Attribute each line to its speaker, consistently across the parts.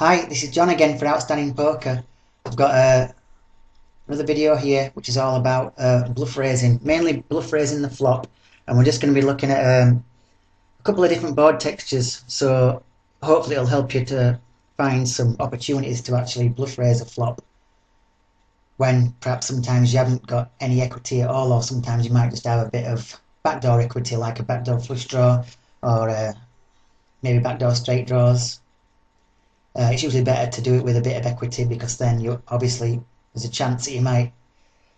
Speaker 1: Hi, this is John again for Outstanding Poker. I've got another video here which is all about bluff raising, mainly bluff raising the flop, and we're just going to be looking at a couple of different board textures, so hopefully it'll help you to find some opportunities to actually bluff raise a flop when perhaps sometimes you haven't got any equity at all, or sometimes you might just have a bit of backdoor equity like a backdoor flush draw or maybe backdoor straight draws. It's usually better to do it with a bit of equity because then you obviously there's a chance that you might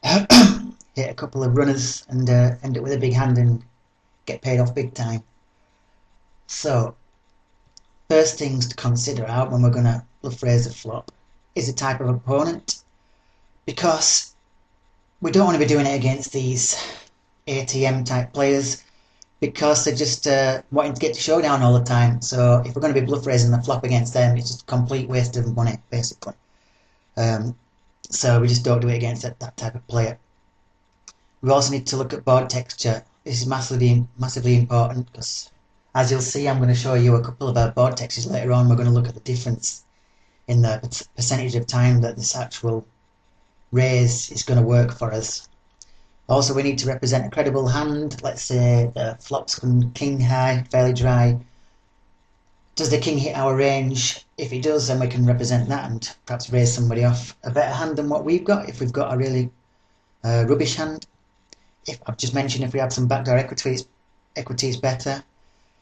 Speaker 1: hit a couple of runners and end up with a big hand and get paid off big time. So first things to consider out when we're going to bluff raise a flop is the type of opponent, because we don't want to be doing it against these ATM type players, because they're just wanting to get to showdown all the time. So if we're going to be bluff raising the flop against them, it's just a complete waste of money, basically. So we just don't do it against that type of player. We also need to look at board texture. This is massively important because, as you'll see, I'm going to show you a couple of our board textures later on. We're going to look at the difference in the percentage of time that this actual raise is going to work for us. Also, we need to represent a credible hand. Let's say the flop's king high, fairly dry. Does the king hit our range? If he does, then we can represent that and perhaps raise somebody off a better hand than what we've got, if we've got a really rubbish hand. If I've just mentioned, if we have some backdoor equity is better.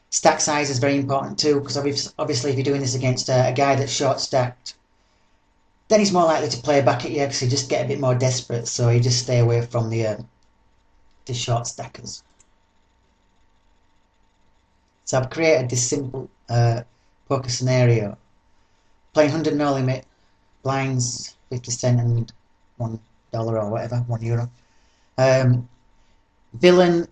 Speaker 1: Stack size is very important too, because obviously if you're doing this against a guy that's short stacked, then he's more likely to play back at you because he just get a bit more desperate. So you just stay away from the short stackers. So I've created this simple poker scenario, playing 100 no limit, blinds 50 cent and $1 or whatever, €1. Villain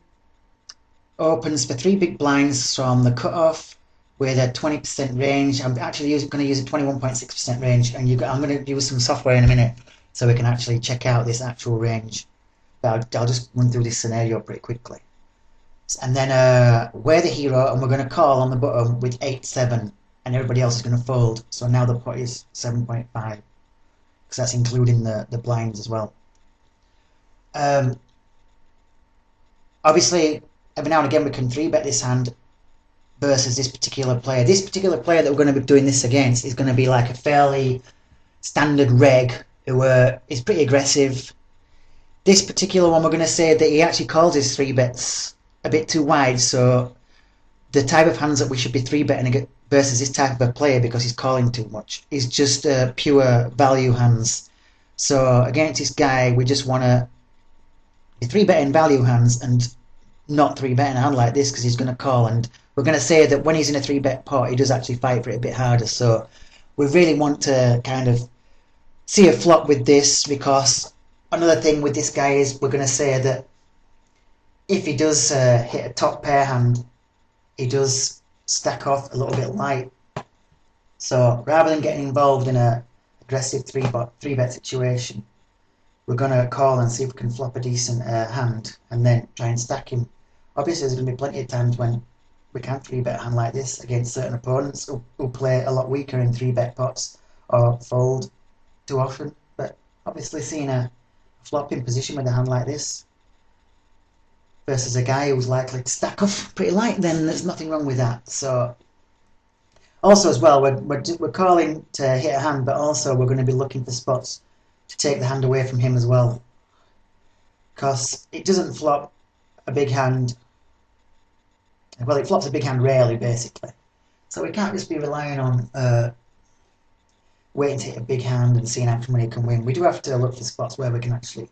Speaker 1: opens for 3 big blinds from the cutoff with a 20% range. I'm actually going to use a 21.6% range, and I'm going to use some software in a minute so we can actually check out this actual range. But I'll just run through this scenario pretty quickly. And then we're the hero, and we're going to call on the bottom with 8-7, and everybody else is going to fold. So now the pot is 7.5, because that's including the blinds as well. Obviously, every now and again we can 3-bet this hand versus this particular player. This particular player that we're going to be doing this against is going to be like a fairly standard reg who is pretty aggressive. This particular one, we're going to say that he actually calls his 3-bets a bit too wide, so the type of hands that we should be 3-betting versus this type of a player, because he's calling too much, is just pure value hands. So against this guy, we just want to be 3-betting value hands and not 3-betting a hand like this, because he's going to call, and we're going to say that when he's in a 3-bet pot, he does actually fight for it a bit harder. So we really want to kind of see a flop with this, because another thing with this guy is we're going to say that if he does hit a top pair hand, he does stack off a little bit light. So rather than getting involved in a aggressive 3-bet situation, we're going to call and see if we can flop a decent hand and then try and stack him. Obviously there's going to be plenty of times when we can't 3-bet a hand like this against certain opponents who play a lot weaker in 3-bet pots or fold too often. But obviously seeing a flop in position with a hand like this versus a guy who's likely to stack off pretty light, then there's nothing wrong with that. So also as well, we're calling to hit a hand, but also we're going to be looking for spots to take the hand away from him as well, because it doesn't flop a big hand. Well, it flops a big hand rarely, basically. So we can't just be relying on waiting to hit a big hand and seeing how much money can win. We do have to look for spots where we can actually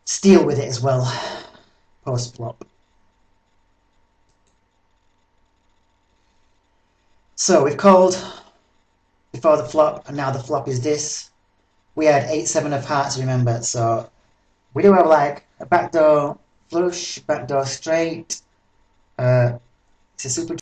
Speaker 1: steal with it as well, post-flop. So we've called before the flop, and now the flop is this. We had 8-7 of hearts, remember, so we do have like a backdoor flush, backdoor straight. It's a super